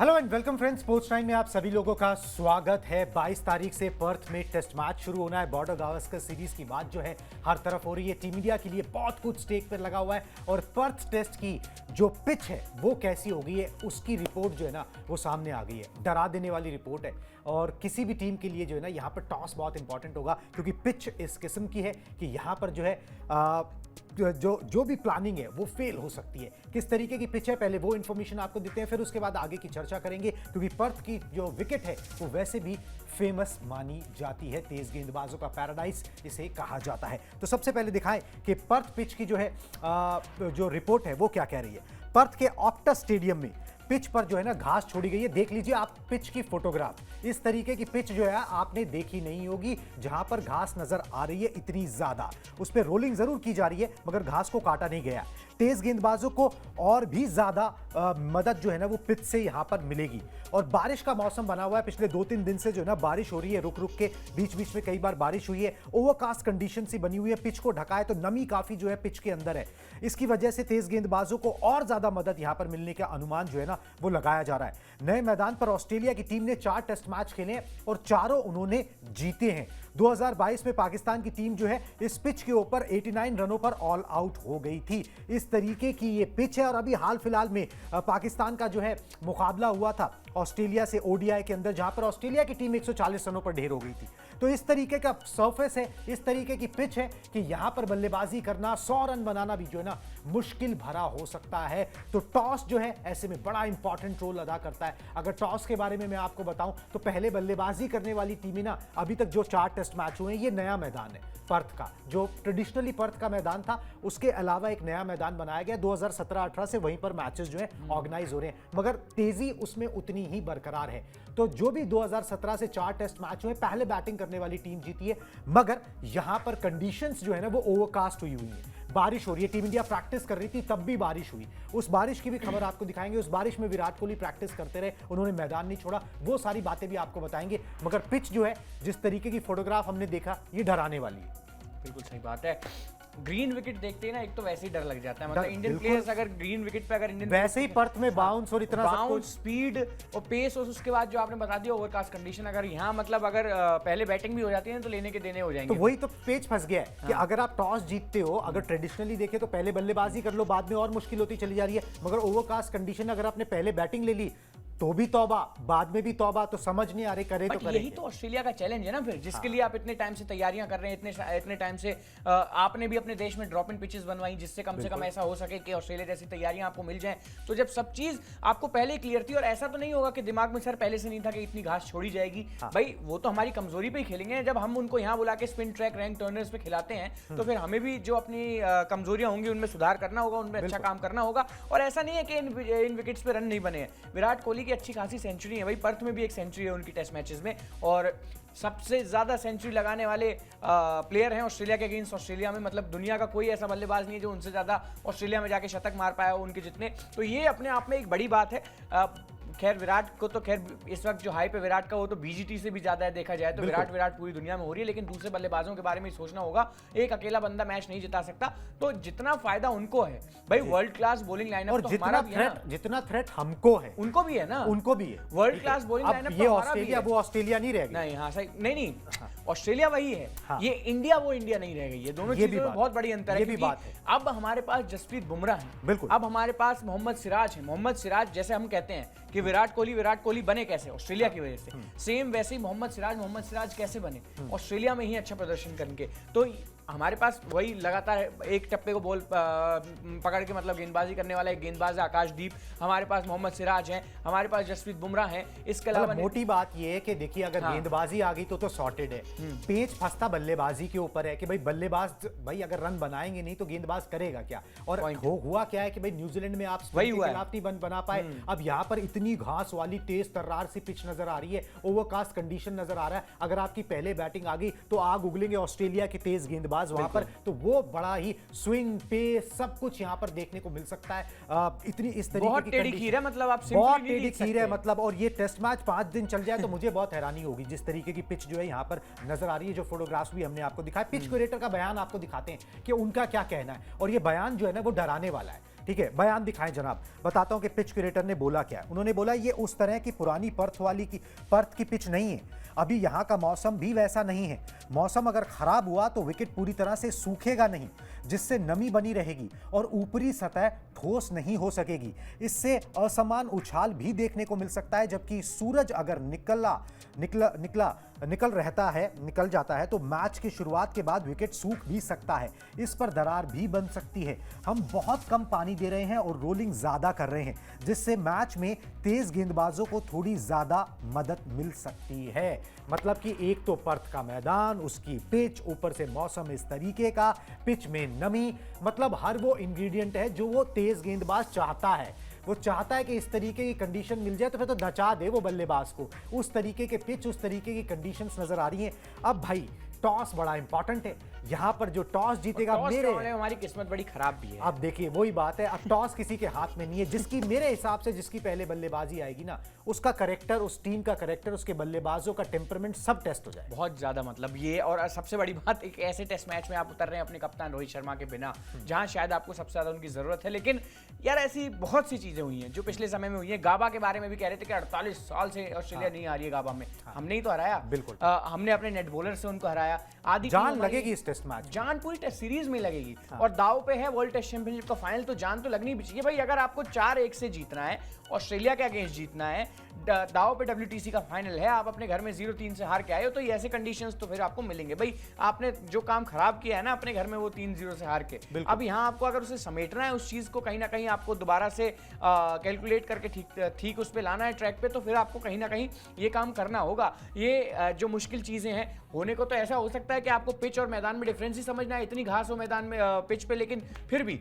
Hello and welcome friends, sports time में आप सभी लोगों का स्वागत है। 22 तारीख से पर्थ में टेस्ट मैच शुरू होना है। बॉर्डर गावस्कर सीरीज की बात जो है हर तरफ हो रही है। टीम इंडिया के लिए बहुत कुछ स्टेक पर लगा हुआ है और पर्थ टेस्ट की जो पिच है वो कैसी हो गई है उसकी रिपोर्ट जो है ना वो सामने आ गई है। डरा देने वाली रिपोर्ट है और किसी भी टीम के लिए जो है ना यहाँ पर टॉस बहुत इंपॉर्टेंट होगा, क्योंकि पिच इस किस्म की है कि यहाँ पर जो है जो भी प्लानिंग है वो फेल हो सकती है। किस तरीके की पिच है पहले वो इन्फॉर्मेशन आपको देते हैं, फिर उसके बाद आगे की चर्चा करेंगे, क्योंकि पर्थ की जो विकेट है वो वैसे भी फेमस मानी जाती है। तेज गेंदबाजों का पैराडाइज इसे कहा जाता है। तो सबसे पहले दिखाएं कि पर्थ पिच की जो है जो रिपोर्ट है वो क्या कह रही है। पर्थ के ऑप्टस स्टेडियम में पिच पर जो है ना घास छोड़ी गई है। देख लीजिए आप पिच की फोटोग्राफ। इस तरीके की पिच जो है आपने देखी नहीं होगी, जहां पर घास नजर आ रही है इतनी ज्यादा। उस पर रोलिंग जरूर की जा रही है मगर घास को काटा नहीं गया। तेज गेंदबाजों को और भी ज्यादा मदद जो है ना वो पिच से यहां पर मिलेगी। और बारिश का मौसम बना हुआ है। पिछले 2-3 दिन से जो है ना बारिश हो रही है, रुक रुक के बीच बीच में कई बार बारिश हुई है। ओवरकास्ट कंडीशन सी बनी हुई है, पिच को ढका है, तो नमी काफी जो है पिच के अंदर है। इसकी वजह से तेज गेंदबाजों को और ज्यादा मदद यहां पर मिलने का अनुमान जो है ना वो लगाया जा रहा है। नए मैदान पर ऑस्ट्रेलिया की टीम ने 4 टेस्ट मैच खेले और चारों उन्होंने जीते हैं। 2022 में पाकिस्तान की टीम जो है इस पिच के ऊपर 89 रनों पर ऑल आउट हो गई थी। इस तरीके की ये पिच है और अभी हाल फिलहाल में पाकिस्तान का जो है मुकाबला हुआ था ऑस्ट्रेलिया से ओडीआई के अंदर, जहां पर ऑस्ट्रेलिया की टीम 140 रनों पर ढेर हो गई थी। तो इस तरीके का सरफेस है, इस तरीके की पिच है कि यहां पर बल्लेबाजी करना, 100 रन बनाना भी जो है ना मुश्किल भरा हो सकता है। तो टॉस जो है ऐसे में बड़ा इंपॉर्टेंट रोल अदा करता है। अगर टॉस के बारे में मैं आपको बताऊं तो पहले बल्लेबाजी करने वाली टीमें ना अभी तक जो 4 टेस्ट मैच हुए हैं, ये नया मैदान है पर्थ का। जो ट्रेडिशनली पर्थ का मैदान था उसके अलावा एक नया मैदान बनाया गया। 2017-18 से वहीं पर मैचेस जो है ऑर्गेनाइज हो रहे हैं, मगर तेजी उसमें उतनी ही बरकरार है। तो जो भी 2017 से 4 टेस्ट मैच हुए, पहले बैटिंग करने वाली टीम जीती है, मगर यहां पर कंडीशंस जो है ना वो ओवरकास्ट हुई है। बारिश हो रही है, टीम इंडिया प्रैक्टिस कर रही थी तब भी बारिश हुई। उस बारिश की भी खबर आपको दिखाएंगे। उस बारिश में विराट कोहली प्रैक्टिस करते रहे, उन्होंने मैदान नहीं छोड़ा, वो सारी बातें भी आपको बताएंगे। मगर पिच जो है जिस तरीके की फोटोग्राफ हमने देखा, ये डराने वाली है। बिल्कुल सही बात है। ग्रीन विकेट देखते ही ना एक तो वैसे ही डर लग जाता है। मतलब इंडियन प्लेयर्स अगर ग्रीन विकेट पे अगर इंडियन वैसे ही पर्थ में बाउंस और इतना बाउंस, स्पीड और पेस, और उसके बाद जो आपने बता दिया ओवरकास्ट कंडीशन, अगर यहाँ मतलब अगर पहले बैटिंग भी हो जाती है तो लेने के देने हो जाएंगे। तो वही तो पेच फंस गया है कि अगर आप टॉस जीतते हो, अगर ट्रेडिशनली देखें तो पहले बल्लेबाजी कर लो, बाद में और मुश्किल होती चली जा रही है। मगर ओवरकास्ट कंडीशन अगर आपने पहले बैटिंग ले ली तो भी तौबा, बाद में भी तौबा। तो समझ नहीं आ रही करे तो करें। यही तो ऑस्ट्रेलिया का चैलेंज है ना फिर, जिसके लिए आप इतने टाइम से तैयारियां कर रहे हैं, इतने टाइम से आपने भी अपने देश में ड्रॉप इन पिचेस बनवाई, जिससे कम से कम ऐसा हो सके कि ऑस्ट्रेलिया जैसी तैयारियां आपको मिल जाएं। तो जब सब चीज आपको पहले ही क्लियर थी, और ऐसा तो नहीं होगा कि दिमाग में सर पहले से नहीं था कि इतनी घास छोड़ी जाएगी। भाई वो तो हमारी कमजोरी पे ही खेलेंगे। जब हम उनको यहाँ बुला के स्पिन ट्रैक, रैंक टर्नर्स पे खिलाते हैं तो फिर हमें भी जो अपनी कमजोरियां होंगी उनमें सुधार करना होगा, उनमें अच्छा काम करना होगा। और ऐसा नहीं है कि इन विकेट्स पे रन नहीं बने हैं। विराट कोहली की अच्छी खासी सेंचुरी है भाई, पर्थ में भी एक सेंचुरी है उनकी टेस्ट मैचेस में, और सबसे ज्यादा सेंचुरी लगाने वाले प्लेयर हैं ऑस्ट्रेलिया के अगेंस्ट। ऑस्ट्रेलिया में मतलब दुनिया का कोई ऐसा बल्लेबाज नहीं है जो उनसे ज्यादा ऑस्ट्रेलिया में जाके शतक मार पाया हो उनके जितने। तो ये अपने आप में एक बड़ी बात है। खैर विराट को तो खैर इस वक्त जो हाइप है विराट का वो तो बीजीटी से भी ज्यादा है देखा जाए तो। विराट पूरी दुनिया में हो रही है, लेकिन दूसरे बल्लेबाजों के बारे में सोचना होगा। एक अकेला बंदा मैच नहीं जिता सकता, तो जितना फायदा उनको है भाई, वर्ल्ड क्लास बॉलिंग लाइनअप और तो जितना थ्रेट, जितना थ्रेट हमको है उनको भी है ना, उनको भी है। वर्ल्ड क्लास बॉलिंग लाइनअप ये ऑस्ट्रेलिया वो ऑस्ट्रेलिया नहीं रहेगी। नहीं, हाँ सही नहीं, ऑस्ट्रेलिया वही है। ये इंडिया वो इंडिया नहीं रह गई। ये दोनों चीजों में बहुत बड़ी अंतर है। ये भी बात है। अब हमारे पास जसप्रीत बुमराह है, बिल्कुल। अब हमारे पास मोहम्मद सिराज है। मोहम्मद सिराज जैसे हम कहते हैं कि विराट कोहली बने कैसे, ऑस्ट्रेलिया की वजह से, सेम वैसे ही मोहम्मद सिराज कैसे बने, ऑस्ट्रेलिया में ही अच्छा प्रदर्शन करके। तो हमारे पास वही लगातार एक टप्पे को बॉल पकड़ के मतलब गेंदबाजी करने वाला एक गेंदबाज है आकाशदीप, हमारे पास मोहम्मद सिराज हैं, हमारे पास जसप्रीत बुमराह हैं। इसके अलावा मोटी बात ये है कि देखिए अगर गेंदबाजी आ गई तो सॉर्टेड है। पेच फंसता बल्लेबाजी के ऊपर है कि भाई बल्लेबाज भाई अगर रन बनाएंगे नहीं तो गेंदबाज करेगा क्या। और हुआ क्या है कि भाई न्यूजीलैंड में आप स्पिन के खिलाफ नहीं बना पाए। अब यहाँ पर इतनी घास वाली तेज तर्रार सी पिच नजर आ रही है, ओवरकास्ट कंडीशन नजर आ रहा है। अगर आपकी पहले बैटिंग आ गई तो आग उगलेंगे ऑस्ट्रेलिया के तेज गेंदबाज वहां पर, तो वो बड़ा ही स्विंग पेस सब कुछ यहां पर देखने को मिल सकता है। इतनी इस तरीके की टेढ़ी खीर है, मतलब आप बहुत टेढ़ी खीर है मतलब। और ये टेस्ट मैच 5 दिन चल जाए तो मुझे बहुत हैरानी होगी जिस तरीके की पिच जो है यहां पर नजर आ रही है। जो फोटोग्राफ्स भी हमने आपको दिखाया, पिच क्यूरेटर का बयान आपको दिखाते हैं कि उनका क्या कहना है, और ये बयान जो है ना वो डराने वाला है। ठीक है, बयान दिखाएं जनाब। बताता हूं कि पिच क्यूरेटर ने बोला क्या है। उन्होंने बोला ये उस तरह की पुरानी पर्थ की पिच नहीं है। अभी यहाँ का मौसम भी वैसा नहीं है। मौसम अगर खराब हुआ तो विकेट पूरी तरह से सूखेगा नहीं, जिससे नमी बनी रहेगी और ऊपरी सतह ठोस नहीं हो सकेगी। इससे असमान उछाल भी देखने को मिल सकता है, जबकि सूरज अगर निकल जाता है तो मैच की शुरुआत के बाद विकेट सूख भी सकता है। इस पर दरार भी बन सकती है। हम बहुत कम पानी दे रहे हैं और रोलिंग ज्यादा कर रहे हैं, जिससे मैच में तेज गेंदबाजों को थोड़ी ज्यादा मदद मिल सकती है। मतलब कि एक तो पर्थ का मैदान, उसकी पिच, ऊपर से मौसम इस तरीके का, पिच में नमी, मतलब हर वो इंग्रेडिएंट है जो वो तेज गेंदबाज चाहता है। वो चाहता है कि इस तरीके की कंडीशन मिल जाए तो फिर तो नचा दे वो बल्लेबाज को। उस तरीके के पिच, उस तरीके की कंडीशंस नजर आ रही हैं। अब भाई टॉस बड़ा इंपॉर्टेंट है। यहां पर जो टॉस जीतेगा, मेरे हमारी किस्मत बड़ी खराब भी है। अब देखिए वही बात है, अब टॉस किसी के हाथ में नहीं है। जिसकी मेरे हिसाब से जिसकी पहले बल्लेबाजी आएगी ना, उसका करेक्टर, उस टीम का करेक्टर, उसके बल्लेबाजों का टेम्परमेंट सब टेस्ट हो जाए। बहुत ज्यादा मतलब ये, और सबसे बड़ी बात, एक ऐसे टेस्ट मैच में आप उतर रहे हैं अपने कप्तान रोहित शर्मा के बिना, जहां शायद आपको सबसे ज्यादा उनकी जरूरत है। लेकिन यार ऐसी बहुत सी चीजें हुई हैं जो पिछले समय में हुई हैं। गाबा के बारे में भी कह रहे थे कि 48 साल से ऑस्ट्रेलिया नहीं आ रही है गाबा में। हमने ही तो हराया, बिल्कुल। हमने अपने नेट बॉलर से उनको हराया। आदि जान लगेगी इस टेस्ट मैच, जान पूरी टेस्ट सीरीज में लगेगी। और दाव पे है वर्ल्ड टेस्ट चैंपियनशिप का फाइनल, तो जान तो लगनी भी चाहिए भाई। अगर आपको 4-1 से जीतना है, ऑस्ट्रेलिया के अगेंस्ट जीतना है, दाव पे WTC का फाइनल है, आप अपने घर में 0-3 से हार के आए हो, तो ये ऐसे कंडीशंस तो फिर आपको मिलेंगे भाई। आपने जो काम खराब किया है ना अपने घर में, वो 3-0 से हार के, अब यहाँ आपको अगर उसे समेटना है, उस चीज को कहीं ना कहीं आपको दोबारा से कैलकुलेट करके ठीक उस पर लाना है ट्रैक पे, तो फिर आपको कहीं ना कहीं ये काम करना होगा। ये जो मुश्किल चीजें हैं, होने को तो ऐसा हो सकता है कि आपको पिच और मैदान में डिफरेंस ही समझना है, इतनी घास हो मैदान में पिच पे, लेकिन फिर भी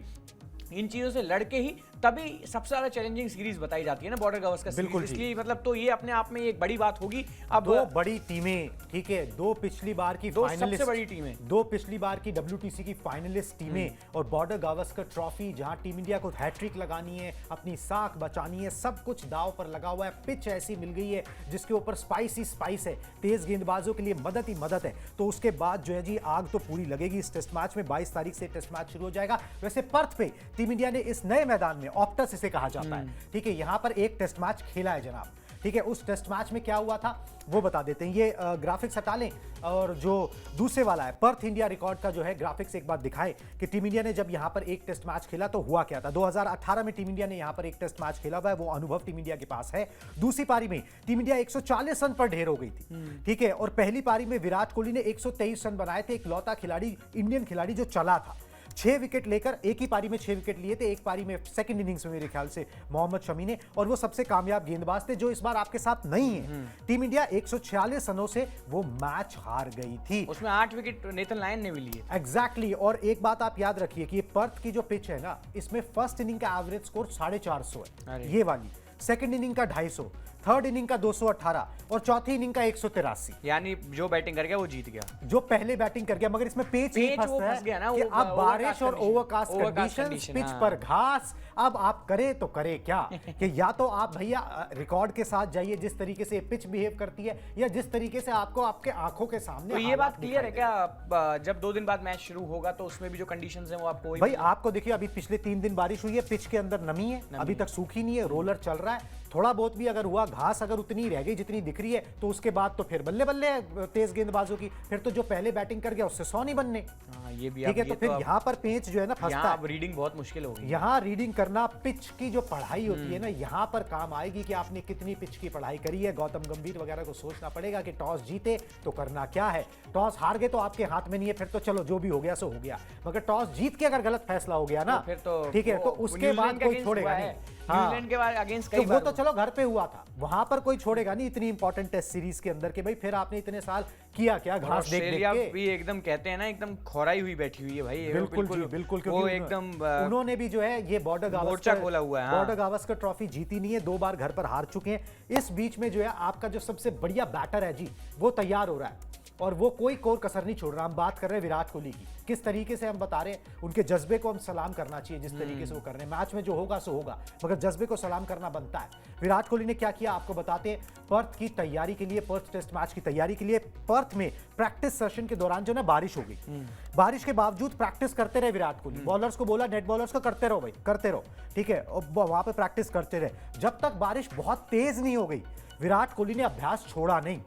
इन चीजों से लड़के ही तभी सबसे ज्यादा चैलेंजिंग सीरीज बताई जाती है ना बॉर्डर गावस्कर सीरीज। इसलिए मतलब तो ये अपने आप में एक बड़ी बात होगी। अब दो बड़ी टीमें, ठीक है, दो पिछली बार की फाइनलिस्ट, सबसे बड़ी टीमें, दो पिछली बार की WTC की फाइनलिस्ट टीमें, और बॉर्डर गावस्कर ट्रॉफी जहां टीम इंडिया को हैट्रिक लगानी है, अपनी साख बचानी है, सब कुछ दांव पर लगा हुआ है। पिच ऐसी मिल गई है जिसके ऊपर स्पाइस है, तेज गेंदबाजों के लिए मदद ही मदद है। तो उसके बाद जो है जी आग तो पूरी लगेगी इस टेस्ट मैच में। 22 तारीख से टेस्ट मैच शुरू हो जाएगा। वैसे पर्थ पे टीम इंडिया ने इस नए मैदान में, ऑप्टस इसे कहा जाता है, ठीक है, यहां पर एक टेस्ट मैच खेला है जनाब। ठीक है, उस टेस्ट मैच में क्या हुआ था वो बता देते हैं। ये ग्राफिक्स हटा लें, और जो दूसरे वाला है पर्थ इंडिया रिकॉर्ड का जो है ग्राफिक्स एक बार दिखाएं कि टीम इंडिया ने जब यहां पर एक टेस्ट मैच खेला तो हुआ क्या था। 2018 में टीम इंडिया ने यहां पर एक टेस्ट मैच खेला हुआ है, वो अनुभव टीम इंडिया के पास है। दूसरी पारी में टीम इंडिया 140 रन पर ढेर हो गई थी, ठीक है, और पहली पारी में विराट कोहली ने 123 रन बनाए थे, इकलौता खिलाड़ी, इंडियन खिलाड़ी जो चला था। 6 विकेट लेकर, एक ही पारी में 6 विकेट लिए थे, एक पारी में सेकंड इनिंग्स में मेरे ख्याल से मोहम्मद शमी ने, और वो सबसे कामयाब गेंदबाज थे जो इस बार आपके साथ नहीं है। टीम इंडिया 146 रनों से वो मैच हार गई थी, उसमें 8 विकेट नेथन लायन ने भी लिए। एग्जैक्टली। और एक बात आप याद रखिए कि ये पर्थ की जो पिच है ना, इसमें फर्स्ट इनिंग का एवरेज स्कोर 450 है, ये वाली, सेकंड इनिंग का 250, थर्ड इनिंग का 218 और चौथी इनिंग का 183। यानी जो बैटिंग कर गया वो जीत गया, जो पहले बैटिंग कर गया। मगर इसमें पेच फंस गया ना कि अब बारिश और ओवरकास्ट कंडीशंस, पिच पर घास, अब आप करें तो करें क्या कि या तो आप भैया रिकॉर्ड के साथ जाइए जिस तरीके से पिच बिहेव करती है, या जिस तरीके से आपको आपके आंखों के सामने। तो ये बात क्लियर है क्या, जब 2 दिन बाद मैच शुरू होगा तो उसमें भी जो कंडीशंस हैं वो आपको भाई आपको देखिए, अभी पिछले 3 दिन बारिश हुई है, पिच के अंदर नमी है, अभी तक सूखी नहीं है, रोलर चल रहा है, थोड़ा बहुत भी अगर हुआ, घास अगर उतनी रह गई जितनी दिख रही है, तो उसके बाद तो फिर बल्ले बल्ले तेज गेंदबाजों की, फिर तो जो पहले बैटिंग कर गया उससे 100 नहीं बनने। ये भी ठीक है, तो फिर यहाँ पर पेच जो है ना फंसता है, रीडिंग बहुत मुश्किल होगी। यहाँ रीडिंग करना, पिच की जो पढ़ाई होती है ना, यहाँ पर काम आएगी कि आपने कितनी पिच की पढ़ाई करी है। गौतम गंभीर वगैरह को सोचना पड़ेगा कि टॉस जीते तो करना क्या है, टॉस हार गए तो आपके हाथ में नहीं है, फिर तो चलो जो भी हो गया सो हो गया। मगर टॉस जीत के अगर गलत फैसला हो गया ना, फिर तो ठीक है, तो उसके बाद कोई छोड़ेगा नहीं। न्यूजीलैंड के बाद अगेंस्ट तो वो तो चलो घर पे हुआ था, वहां पर कोई छोड़ेगा नहीं इतनी इंपॉर्टेंट टेस्ट सीरीज के अंदर के भाई फिर आपने इतने साल किया क्या, घास देख के भी एकदम कहते हैं ना, एकदम खोराई हुई बैठी हुई है भाई। बिल्कुल जी, बिल्कुल, वो एकदम उन्होंने भी जो है ये बॉर्डर गावस्कर ट्रॉफी जीती नहीं है, 2 बार घर पर हार चुके हैं। इस बीच में जो है आपका जो सबसे बढ़िया बैटर है जी, वो तैयार हो रहा है। और वो कोई कोर कसर नहीं छोड़ रहा। हम बात कर रहे हैं विराट कोहली की, किस तरीके से हम बता रहे हैं, उनके जज्बे को हम सलाम करना चाहिए जिस तरीके से वो कर रहे हैं। मैच में जो होगा सो होगा, मगर जज्बे को सलाम करना बनता है। विराट कोहली ने क्या किया आपको बताते हैं। पर्थ की तैयारी के लिए, पर्थ टेस्ट मैच की तैयारी के लिए पर्थ में प्रैक्टिस सेशन के दौरान जो ना बारिश हो गई। बारिश के बावजूद प्रैक्टिस करते रहे विराट कोहली। बॉलर्स को बोला, नेट बॉलर्स को करते रहो भाई, करते रहो, ठीक है, और वहां पे प्रैक्टिस करते रहे जब तक बारिश बहुत तेज नहीं हो गई। विराट कोहली ने अभ्यास छोड़ा नहीं।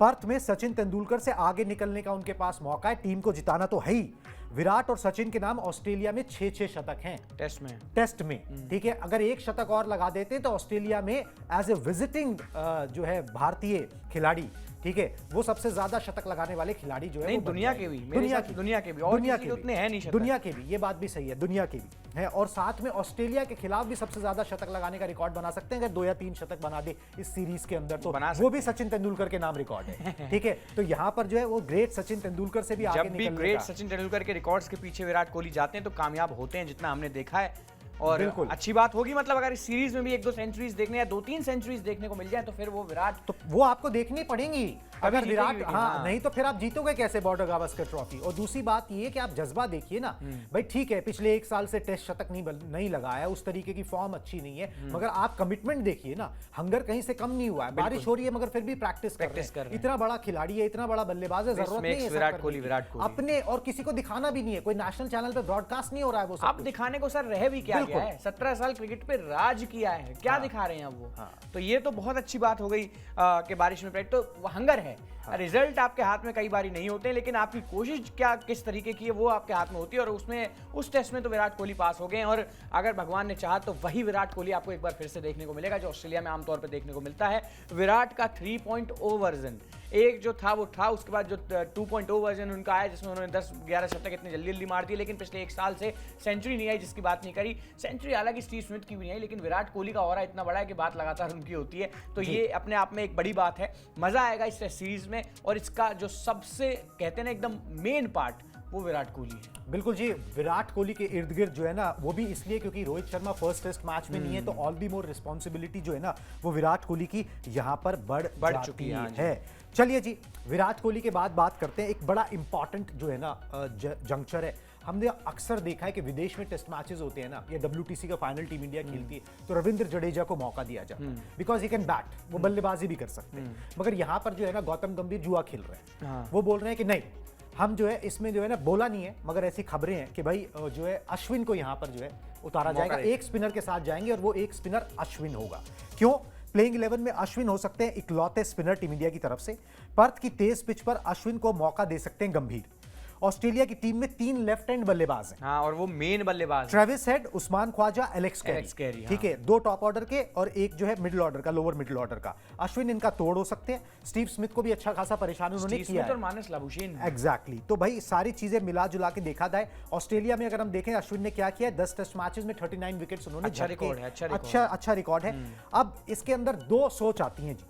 पर्थ में सचिन तेंदुलकर से आगे निकलने का उनके पास मौका है, टीम को जिताना तो है ही। विराट और सचिन के नाम ऑस्ट्रेलिया में 6-6 शतक हैं टेस्ट में, ठीक है। अगर एक शतक और लगा देते तो ऑस्ट्रेलिया में एज ए विजिटिंग जो है भारतीय खिलाड़ी, ठीक है, वो सबसे ज्यादा शतक लगाने वाले खिलाड़ी जो है नहीं, दुनिया के भी और दुनिया के भी उतने हैं नहीं शतक। दुनिया के भी, ये बात भी सही है, दुनिया के भी है। और साथ में ऑस्ट्रेलिया के खिलाफ भी सबसे ज्यादा शतक लगाने का रिकॉर्ड बना सकते हैं। अगर 2 या 3 शतक बना दे इस सीरीज के अंदर तो वो भी सचिन तेंदुलकर के नाम रिकॉर्ड है, ठीक है। तो यहाँ पर जो है वो ग्रेट सचिन तेंदुलकर से भी आगे जब भी ग्रेट सचिन तेंदुलकर के रिकॉर्ड्स के पीछे विराट कोहली जाते हैं तो कामयाब होते हैं, जितना हमने देखा है। और अच्छी बात होगी, मतलब अगर इस सीरीज में भी 1-2 सेंचुरीज देखने या 2-3 सेंचुरीज देखने को मिल जाए तो फिर वो विराट, तो वो आपको देखनी पड़ेंगी। अगर विराट नहीं तो फिर आप जीतोगे कैसे बॉर्डर गावस्कर ट्रॉफी। और दूसरी बात ये कि आप जज्बा देखिए ना भाई, ठीक है पिछले 1 साल से टेस्ट शतक नहीं लगाया, उस तरीके की फॉर्म अच्छी नहीं है, मगर आप कमिटमेंट देखिए ना, हंगर कहीं से कम नहीं हुआ है। बारिश हो रही है मगर फिर भी प्रैक्टिस कर रहे हैं। इतना बड़ा खिलाड़ी है, इतना बड़ा बल्लेबाज है, जरूरत नहीं है विराट कोहली अपने और किसी को दिखाना भी नहीं है। कोई नेशनल चैनल पे ब्रॉडकास्ट नहीं हो रहा है वो सब। आप दिखाने को सर रह भी क्या गया है, 17 साल क्रिकेट पे राज किया है, क्या दिखा रहे हैं अब वो। तो ये तो बहुत अच्छी बात हो गई कि बारिश में प्रैक्टिस, तो हंगर है। रिजल्ट आपके हाथ में कई बारी नहीं होते, लेकिन आपकी कोशिश क्या किस तरीके की है वो आपके हाथ में होती है। और उसमें उस टेस्ट में तो विराट कोहली पास हो गए हैं, और अगर भगवान ने चाहा तो वही विराट कोहली आपको एक बार फिर से देखने को मिलेगा जो ऑस्ट्रेलिया में आमतौर पर देखने को मिलता है। विराट का 3.0 वर्जन, एक जो था वो था, उसके बाद जो 2.0 वर्जन उनका आया जिसमें उन्होंने 10-11 शतक इतने जल्दी जल्दी मार दिए, लेकिन पिछले 1 साल से सेंचुरी नहीं आई, जिसकी बात नहीं करी। सेंचुरी हालांकि स्टीव स्मिथ की भी नहीं आई, लेकिन विराट कोहली का ऑरा इतना बड़ा है कि बात लगातार उनकी होती है। तो ये अपने आप में एक बड़ी बात है। मजा आएगा इस टेस्ट सीरीज में, और इसका जो सबसे कहते हैं ना एकदम मेन पार्ट वो विराट कोहली है। बिल्कुल जी, विराट कोहली के इर्द गिर्द जो है ना, वो भी इसलिए क्योंकि Rohit Sharma first test match में नहीं है, तो ऑल दी मोर रिस्पॉन्सिबिलिटी जो है ना वो विराट कोहली की यहाँ पर बढ़ चुकी है। चलिए जी, विराट कोहली के बाद बात करते हैं एक बड़ा इंपॉर्टेंट जो है ना जंक्चर है। हमने अक्सर देखा है कि विदेश में टेस्ट मैचेस होते हैं ना, या WTC का फाइनल टीम इंडिया खेलती है तो रविंद्र जडेजा को मौका दिया जाता है, बिकॉज ही कैन बैट, वो बल्लेबाजी भी कर सकते हैं। मगर यहाँ पर जो है ना गौतम गंभीर जुआ खेल रहे हैं। वो बोल रहे हैं कि नहीं, हम जो है इसमें जो है ना, बोला नहीं है मगर ऐसी खबरें हैं कि भाई जो है अश्विन को यहाँ पर जो है उतारा जाएगा, एक स्पिनर के साथ जाएंगे और वो एक स्पिनर अश्विन होगा। क्यों? प्लेइंग 11 में अश्विन हो सकते हैं इकलौते स्पिनर टीम इंडिया की तरफ से। पर्थ की तेज पिच पर अश्विन को मौका दे सकते हैं गंभीर। ऑस्ट्रेलिया की टीम में 3 लेफ्ट हैंड बल्लेबाज हैं। हाँ, और वो मेन बल्लेबाज Travis Head, Usman Khawaja, Alex Carey, ठीक है, 2 टॉप ऑर्डर के और एक जो है मिडिल ऑर्डर का, लोअर मिडिल ऑर्डर का। अश्विन इनका तोड़ हो सकते हैं। स्टीव स्मिथ को भी अच्छा खासा परेशान उन्होंने किया है। Marnus Labuschagne, exactly. तो भाई सारी चीजें मिला जुला के देखा जाए, ऑस्ट्रेलिया में अगर हम देखें अश्विन ने क्या किया, 10 टेस्ट मैचेस में 39 विकेट्स उन्होंने, अच्छा रिकॉर्ड है। अब इसके अंदर 2 सोच आती हैं जी।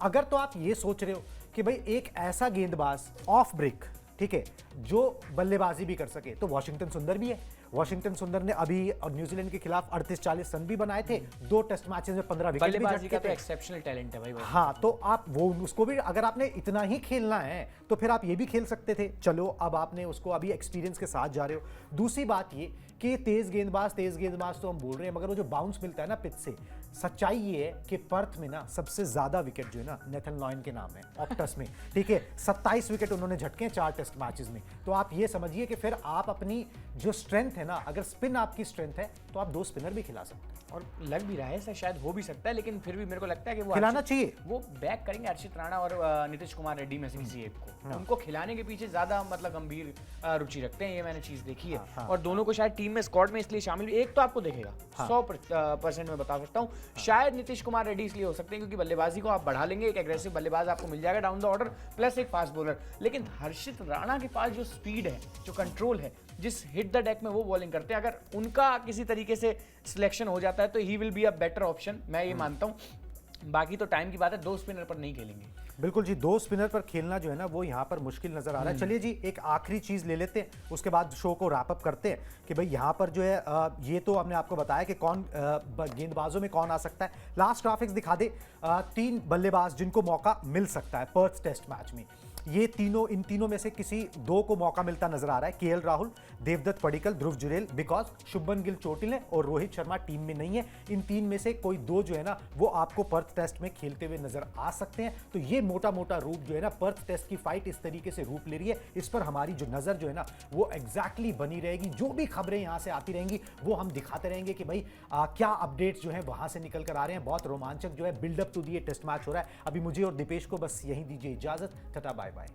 अगर तो आप ये सोच रहे हो कि भाई एक ऐसा गेंदबाज ऑफ ब्रेक, ठीक है, जो बल्लेबाजी भी कर सके, तो वॉशिंगटन सुंदर भी है। वॉशिंगटन सुंदर ने अभी न्यूजीलैंड के खिलाफ 38-40 रन भी बनाए थे, 2 टेस्ट मैचेस में 15 विकेट भी झटके थे। तो एक्सेप्शनल टैलेंट है भाई। हाँ, तो आप वो उसको भी, अगर आपने इतना ही खेलना है तो फिर आप ये भी खेल सकते थे। चलो, अब आपने उसको अभी एक्सपीरियंस के साथ जा रहे हो। दूसरी बात ये कि तेज गेंदबाज तो हम बोल रहे हैं, मगर वो जो बाउंस मिलता है ना पिच से, सच्चाई ये है कि पर्थ में ना सबसे ज्यादा विकेट जो है ना नेथन लॉयन के नाम है, ऑप्टस में, ठीक है, 27 विकेट उन्होंने झटके हैं 4 टेस्ट मैचेस में। तो आप ये समझिए कि फिर आप अपनी जो स्ट्रेंथ है ना, अगर स्पिन आपकी स्ट्रेंथ है तो आप 2 स्पिनर भी खिला सकते हैं। और लग भी रहा है ऐसा, शायद हो भी सकता है, लेकिन फिर भी मेरे को लगता है कि वो खिलाना चाहिए। वो बैक करेंगे अर्शित राणा और नीतीश कुमार रेड्डी में से किसी एक को। उनको खिलाने के पीछे ज्यादा मतलब गंभीर रुचि रखते हैं, ये मैंने चीज देखी है। और दोनों को शायद टीम में, स्क्वाड में इसलिए शामिल, एक तो आपको देखेगा 100% मैं बता सकता हूँ। शायद नीतीश कुमार रेड्डी इसलिए हो सकते हैं क्योंकि बल्लेबाजी को आप बढ़ा लेंगे, एक एग्रेसिव बल्लेबाज आपको मिल जाएगा डाउन द ऑर्डर, प्लस एक फास्ट बॉलर। लेकिन हर्षित राणा के पास जो स्पीड है, जो कंट्रोल है, जिस हिट द डेक में वो बॉलिंग करते हैं, अगर उनका किसी तरीके से सिलेक्शन हो जाता है तो he will be a better option, मैं ये मानता हूं। बाकी तो टाइम की बात है, 2 स्पिनर पर नहीं खेलेंगे। बिल्कुल जी, 2 स्पिनर पर खेलना जो है ना वो यहाँ पर मुश्किल नजर आ रहा है। चलिए जी, एक आखिरी चीज ले लेते हैं, उसके बाद शो को रैप अप करते हैं कि भाई यहाँ पर जो है ये तो हमने आपको बताया कि कौन गेंदबाजों में कौन आ सकता है। लास्ट ग्राफिक्स दिखा दे 3 बल्लेबाज जिनको मौका मिल सकता है पर्थ टेस्ट मैच में। ये तीनों, इन तीनों में से किसी दो को मौका मिलता नजर आ रहा है। केएल राहुल, देवदत्त पडिक्कल, ध्रुव जुरेल, बिकॉज शुभमन गिल चोटिल है और रोहित शर्मा टीम में नहीं है। इन तीन में से कोई दो जो है ना वो आपको पर्थ टेस्ट में खेलते हुए नजर आ सकते हैं। तो ये मोटा मोटा रूप जो है ना पर्थ टेस्ट की फाइट इस तरीके से रूप ले रही है। इस पर हमारी जो नजर जो है ना वो एग्जैक्टली बनी रहेगी। जो भी खबरें यहां से आती रहेंगी वो हम दिखाते रहेंगे कि भाई क्या अपडेट्स जो है वहां से निकल कर आ रहे हैं। बहुत रोमांचक जो है buildup to the test match हो रहा है। अभी मुझे और दीपेश को बस यही दीजिए इजाजत। Tata bye bye.